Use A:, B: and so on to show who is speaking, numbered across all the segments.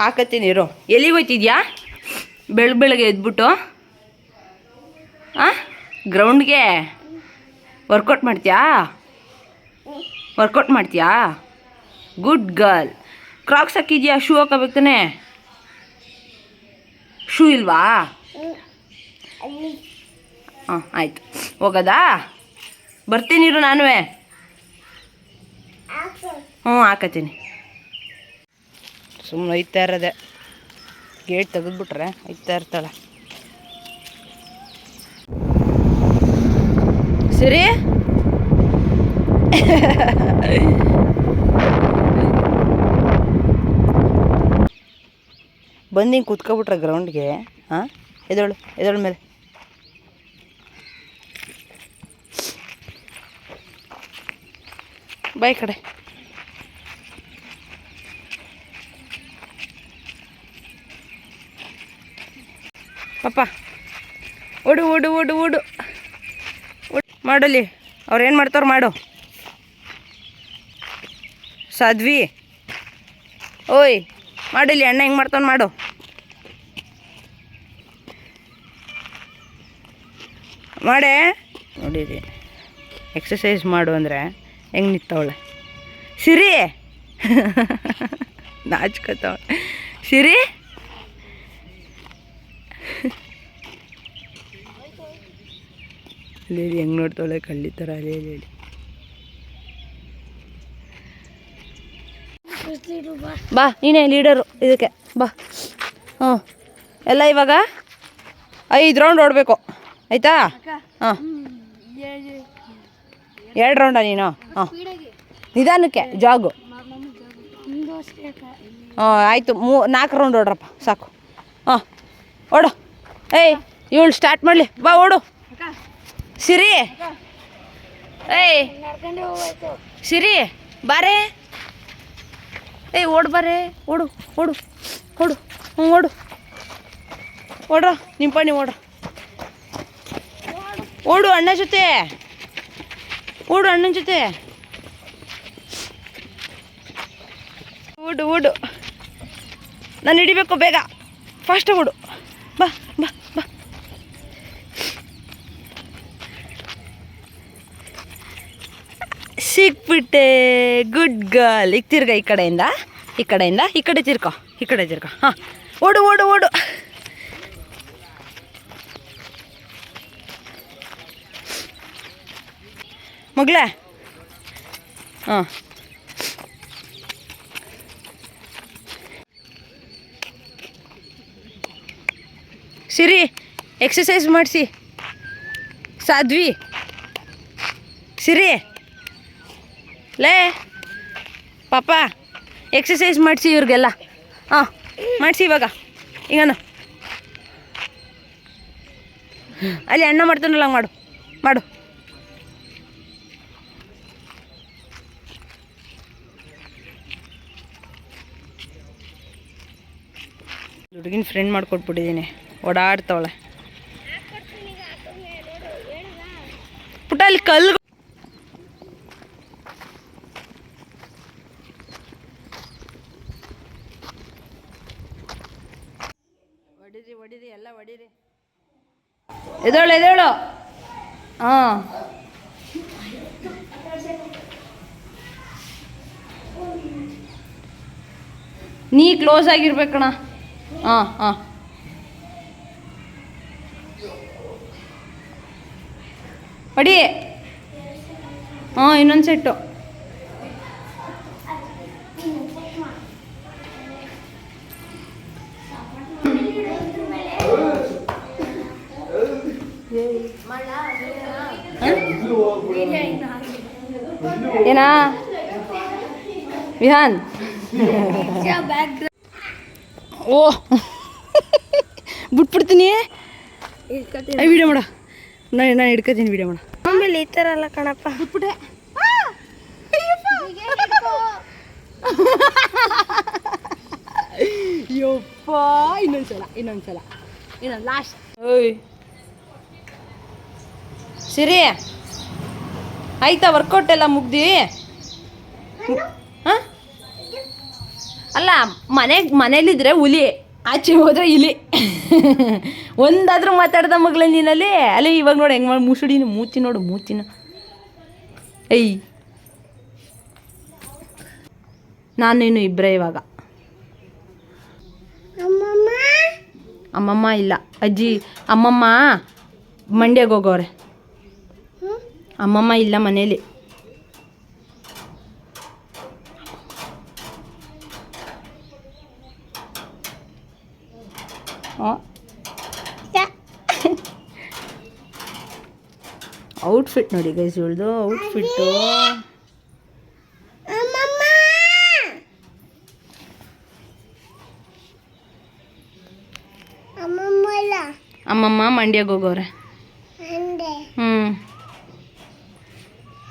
A: ಹಾಕತ್ತೀನಿ ಇರು. ಎಲ್ಲಿಗೆ ಹೋಯ್ತಿದ್ಯಾ ಬೆಳಗ್ಗೆ ಎದ್ಬಿಟ್ಟು? ಹಾಂ, ಗ್ರೌಂಡ್ಗೆ ವರ್ಕೌಟ್ ಮಾಡ್ತೀಯಾ? Good girl. ಕ್ರಾಕ್ಸ್ ಹಾಕಿದ್ಯಾ? ಶೂ ಹಾಕೋಬೇಕು ತಾನೆ? ಶೂ ಇಲ್ವಾ? ಹಾಂ, ಆಯಿತು. ಹೋಗೋದಾ? ಬರ್ತೀನಿರು ನಾನು. ಹಾಕತ್ತೀನಿ. ಸುಮ್ಮನೆ ಒಯ್ತಾ ಇರೋದೆ. ಗೇಟ್ ತೆಗೆದ್ಬಿಟ್ರೆ ಒಯ್ತಾ ಇರ್ತಾಳೆ. ಸರಿ. ಬಂದು ಹಿಂಗೆ ಕೂತ್ಕೊಬಿಟ್ರೆ ಗ್ರೌಂಡ್ಗೆ. ಹಾಂ, ಎದೋಳು ಮೇಲೆ. ಬಾಯ್ ಕಡೆ. ಪಾಪ ಓಡು ಮಾಡಲಿ. ಅವ್ರು ಏನು ಮಾಡ್ತಾವ್ರು ಮಾಡು. ಸಾಧ್ವಿ, ಓಯ್ ಮಾಡಲಿ. ಅಣ್ಣ ಹೆಂಗೆ ಮಾಡ್ತಾವ್ನು ಮಾಡು. ಮಾಡೇ ನೋಡಿರಿ. ಎಕ್ಸಸೈಸ್ ಮಾಡು ಅಂದರೆ ಹೆಂಗೆ ನಿಂತವಳೆ ಸಿರಿ. ನಾಚ್ಕೊತಾವಳೆ ಸಿರಿ. ಅಲ್ಲಿ ಹೆಂಗೆ ನೋಡ್ತಾವಳೆ ಕಳ್ಳಿ ಥರ. ಹೇಳಿ ಬಾ, ನೀನೇ ಲೀಡರು ಇದಕ್ಕೆ ಬಾ. ಎಲ್ಲ ಇವಾಗ 5 ರೌಂಡ್ ಓಡಬೇಕು, ಆಯಿತಾ? ಹಾಂ, 2 ರೌಂಡಾ ನೀನು? ಹಾಂ, ನಿಧಾನಕ್ಕೆ ಜಾಗು. ಆಯಿತು. 4 ರೌಂಡ್ ಓಡ್ರಪ್ಪ ಸಾಕು. ಹಾಂ, ಓಡು. ಇವಳು ಸ್ಟಾರ್ಟ್ ಮಾಡಲಿ. ಬಾ, ಓಡು ಸಿರಿ. ಸಿರಿ ಬಾರೇ. ಓಡು ಬಾರೇ. ಓಡು. ಓಡ್ರ ನಿಂಪಣಿ ಓಡು ಅಣ್ಣನ ಜೊತೆ. ಓಡು. ನಾನು ಹಿಡಿಬೇಕು ಬೇಗ. ಫಾಸ್ಟ್ ಓಡು. ಬಾ. ಸಿಕ್ಬಿಟ್ಟೆ. Good girl. ಈಗ ತಿರ್ಗ ಈ ಕಡೆಯಿಂದ ಈ ಕಡೆ ತಿರ್ಕೊ. ಹಾಂ, ಓಡು. ಮಗಳೇ. ಹಾಂ, ಸಿರಿ ಎಕ್ಸಸೈಸ್ ಮಾಡಿಸಿ. ಸಾಧ್ವಿ, ಸಿರಿ ಲೇ ಪಾಪ ಎಕ್ಸಸೈಸ್ ಮಾಡಿಸಿ ಇವ್ರಿಗೆಲ್ಲ. ಹಾಂ, ಮಾಡಿಸಿ ಇವಾಗ. ಈಗನು ಅಲ್ಲಿ ಅಣ್ಣ ಮಾಡ್ತಾನಲ್ಲ ಹಂಗೆ ಮಾಡು. ಹುಡುಗಿನ ಫ್ರೆಂಡ್ ಮಾಡ್ಕೊಟ್ಬಿಟ್ಟಿದ್ದೀನಿ. ಓಡಾಡ್ತಾವಳೆ ಪುಟ್ಟ. ಅಲ್ಲಿ ಕಲ್ಲು ಹೊಡೀರಿ ಎಲ್ಲ ಹೊಡೀರಿ. ಎದೋಳು. ಹಾಂ, ನೀ ಕ್ಲೋಸ್ ಆಗಿರ್ಬೇಕಣ್ಣ. ಹಾಂ, ಹೊಡಿ. ಹಾಂ, ಇನ್ನೊಂದು ಸೆಟ್ಟು. ಏನಾ ವಿಹಾನ್? ಓ ಬಿಟ್ಬಿಡ್ತೀನಿ. ವಿಡಿಯೋ ಮಾಡ. ನಾನು ಹಿಡ್ಕೊತೀನಿ. ವಿಡಿಯೋ ಮಾಡ. ಆಮೇಲೆ ಈ ಥರ ಅಲ್ಲ ಕಣಪ್ಪ. ಬಿಟ್ಬಿಟ್ಟೆ. ಯಪ್ಪ. ಇನ್ನೊಂದ್ಸಲ ಲಾಸ್ಟ್. ಓಯ್ ಸಿರಿ, ಆಯ್ತಾ ವರ್ಕೌಟ್ ಎಲ್ಲ ಮುಗ್ದಿ? ಹಾಂ, ಅಲ್ಲ ಮನೇಲಿದ್ರೆ ಹುಲಿ, ಆಚೆ ಹೋದ್ರೆ ಇಲಿ. ಒಂದಾದ್ರೂ ಮಾತಾಡ್ದ ಮಗಳ ನೀನಲ್ಲಿ. ಅಲ್ಲಿ ಇವಾಗ ನೋಡಿ ಹೆಂಗೆ ಮಾಡಿ ಮುಸುಡಿನ ಮೂತಿ ನೋಡು ಮೂತಿನ. ಏಯ್ ನಾನು ನೀನು ಇಬ್ಬರೇ ಇವಾಗ. ಅಮ್ಮಮ್ಮ ಇಲ್ಲ, ಅಜ್ಜಿ ಅಮ್ಮಮ್ಮ ಮಂಡ್ಯಗೆ ಹೋಗೋರೆ. ಅಮ್ಮಮ್ಮ ಇಲ್ಲ ಮನೇಲಿ. ಔಟ್ಫಿಟ್ ನೋಡಿ ಗೈಸ್, ಇವಳ್ದು ಔಟ್ಫಿಟ್ಟು. ಅಮ್ಮಮ್ಮ ಮಂಡ್ಯಗೆ ಹೋಗೋರೆ.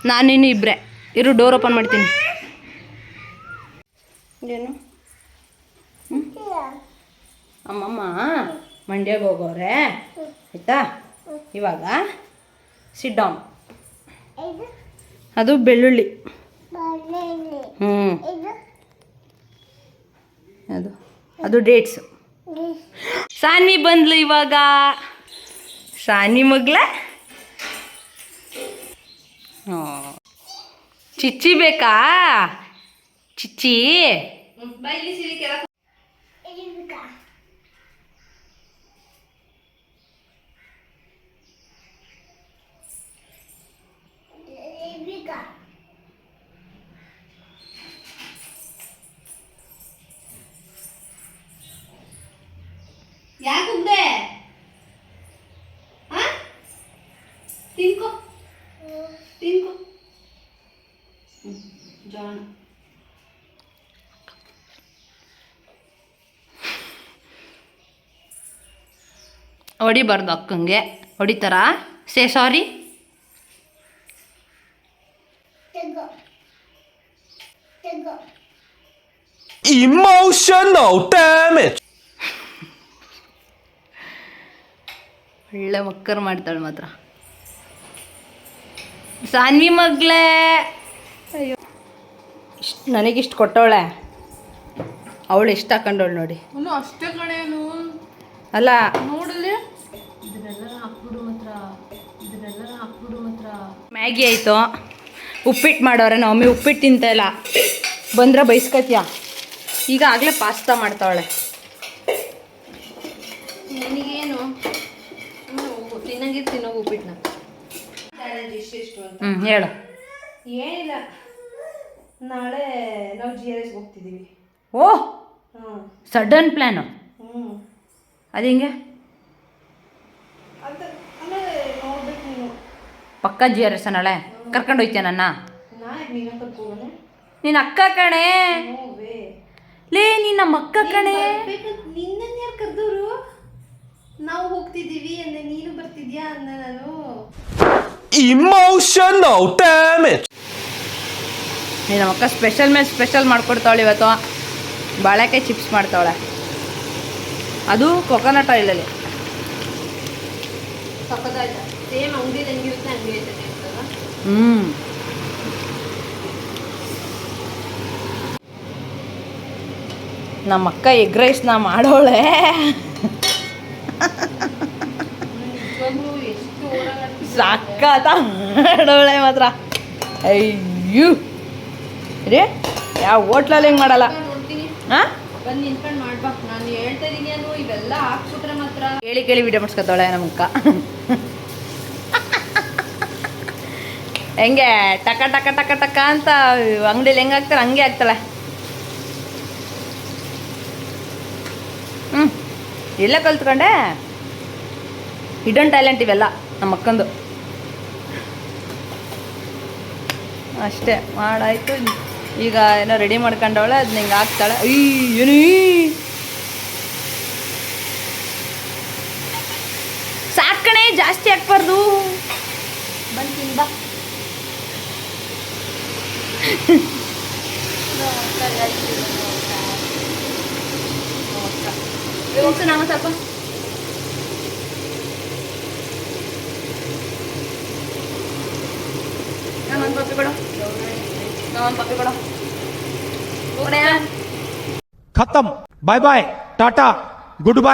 A: ನಾನಿನ್ನು ಇಬ್ಬರೇ ಇರು. ಡೋರ್ ಓಪನ್ ಮಾಡ್ತೀನಿ. ಏನು ಅಮ್ಮಮ್ಮ ಮಂಡ್ಯಗೆ ಹೋಗೋರೆ ಆಯಿತಾ. ಇವಾಗ ಸಿಟ್ ಡೌನ್. ಅದು ಬೆಳ್ಳುಳ್ಳಿ. ಅದು ಡೇಟ್ಸು. ಸಾನ್ವಿ ಬಂದ್ಲು ಇವಾಗ. ಸಾನ್ವಿ ಮಗ್ಲ. ಚಿಚ್ಚಿ ಬೇಕಾ? ಚಿಚ್ಚಿ ಯಾಕುಂದೆ ತಿನ್ಕೋ ತಿನ್ಕೋ. ಜಾಣ ಹೊಡಿಬಾರ್ದು ಅಕ್ಕಂಗೆ. ಹೊಡಿತಾರಾ? ಸೇ ಸಾರಿ.
B: Emotional damage.
A: ಒಳ್ಳೆ ಮಕ್ಕರ್ ಮಾಡ್ತಾಳೆ ಮಾತ್ರ ಸಾನ್ವಿ ಮಗ್ಲೇ. ಅಯ್ಯೋ ನನಗಿಷ್ಟು ಕೊಟ್ಟವಳೆ, ಅವಳು ಎಷ್ಟು ಹಾಕೊಂಡವಳು ನೋಡಿ.
C: ಅಷ್ಟೇ ಕಣೇನು
A: ಅಲ್ಲ
C: ನೋಡಲಿ. ಇದನ್ನೆಲ್ಲರ ಹಾಕ್ಬಿಡು ಮಾತ್ರ.
A: ಮ್ಯಾಗಿ ಆಯಿತು. ಉಪ್ಪಿಟ್ಟು ಮಾಡೋರೆ ನಮ್ಮಮ್ಮಿ. ಉಪ್ಪಿಟ್ಟು ತಿಂತಾಯಿಲ್ಲ, ಬಂದರೆ ಬೈಸ್ಕತ್ಯ. ಈಗ ಆಗಲೇ ಪಾಸ್ತಾ ಮಾಡ್ತಾವಳೆ.
C: ನಿನಗೇನು ತಿನ್ನೋ ಉಪ್ಪಿಟ್ಟನ್ನ
A: ಹೇಳು.
C: ಏನಿಲ್ಲ, ನಾಳೆ ನಾವು GRS ಹೋಗ್ತಿದ್ದೀವಿ.
A: ಓಹ್ ಸಡನ್ ಪ್ಲ್ಯಾನು. ಅದು ಹಿಂಗೆ
C: ಆಮೇಲೆ ನೋಡ್ಬೇಕು ನೀನು.
A: ಪಕ್ಕ GRS ನಾಳೆ ಕರ್ಕೊಂಡು ಹೋಯ್ತೀಯ ನನ್ನ?
C: ನೀನು ಕರ್ಕೋನೆ.
A: ನಿನ್ನ ಅಕ್ಕ ಕಣೆ. ಲೇ ನಿನ್ನ ಅಕ್ಕ ಕಣೆ.
C: ನಿನ್ನನ್ನು ಯಾರು ಕರೆದವರು? ನಾವು ಹೋಗ್ತಿದ್ದೀವಿ ಅಂದೆ, ನೀನು ಬರ್ತಿದ್ಯಾ ಅಂದೆ ನಾನು.
B: Emotional damage.
A: ನಿನ್ನ ಅಕ್ಕ ಸ್ಪೆಷಲ್ ಮೇಲೆ ಸ್ಪೆಷಲ್ ಮಾಡ್ಕೊಡ್ತಾವಳೆ ಇವತ್ತು. ಬಾಳೆಕಾಯಿ ಚಿಪ್ಸ್ ಮಾಡ್ತಾವಳೆ, ಅದು ಕೊಕೊನಟ್ ಆಯಿಲಲ್ಲಿ.
C: ಸಕ್ಕತ್ತಾಯ್ತಾ? ಸೇಮ್ ಅಂಗಡಿ ಹೆಂಗಿರುತ್ತೆ ಹಂಗೆ ಐತೆ ಅಂತಲ್ಲ.
A: ನಮ್ಮ ಅಕ್ಕ ಎಗ್ ರೈಸ್ನ ಮಾಡೋಳೆ. ಸಕ್ಕತ್ತ ಮಾಡೋಳೆ ಮಾತ್ರ. ಅಯ್ಯೋ ರೇ, ಯಾವ ಹೋಟ್ಲಲ್ಲಿ ಹೆಂಗೆ ಮಾಡಲ್ಲ. ಹಾಂ
C: ಬಂದು ನಿಂತ್ಕೊಂಡು ಮಾಡ್ಬಾ. ನಾನು ಹೇಳ್ತಾ ಇದ್ದೀನಿ ಅನು, ಇವೆಲ್ಲ ಹಾಕ್ಬಿಟ್ರೆ ಮಾತ್ರ.
A: ಕೇಳಿ ವಿಡಿಯೋ ಮಾಡಿಸ್ಕೊತಾಳೆ ನಮ್ಮ ಅಕ್ಕ. ಹೆಂಗೆ ಟಕ ಟಕ ಟಕ ಟಕ ಅಂತ ಅಂಗಡಿಯಲ್ಲಿ ಹೆಂಗೆ ಹಾಕ್ತಾರೆ ಹಂಗೆ ಹಾಕ್ತಾಳೆ. ಎಲ್ಲ ಕಲ್ತ್ಕೊಂಡೆ. ಹಿಡನ್ ಟ್ಯಾಲೆಂಟ್ ಇವೆಲ್ಲ ನಮ್ಮ ಅಕ್ಕಂದು. ಅಷ್ಟೇ ಮಾಡಾಯ್ತು. ಈಗ ಏನೋ ರೆಡಿ ಮಾಡ್ಕೊಂಡವಳೆ, ಅದನ್ನ ಹಿಂಗೆ ಹಾಕ್ತಾಳೆ. ಏನು ಸಾಕಣೆ, ಜಾಸ್ತಿ ಹಾಕ್ಬಾರ್ದು.
C: ಬಂದು ಬಾ.
A: ನಾವು ಸ್ವಲ್ಪ ಒಂದು ಪಪ್ಪಿ ಕೊಡು.
D: खत्म bye bye tata good bye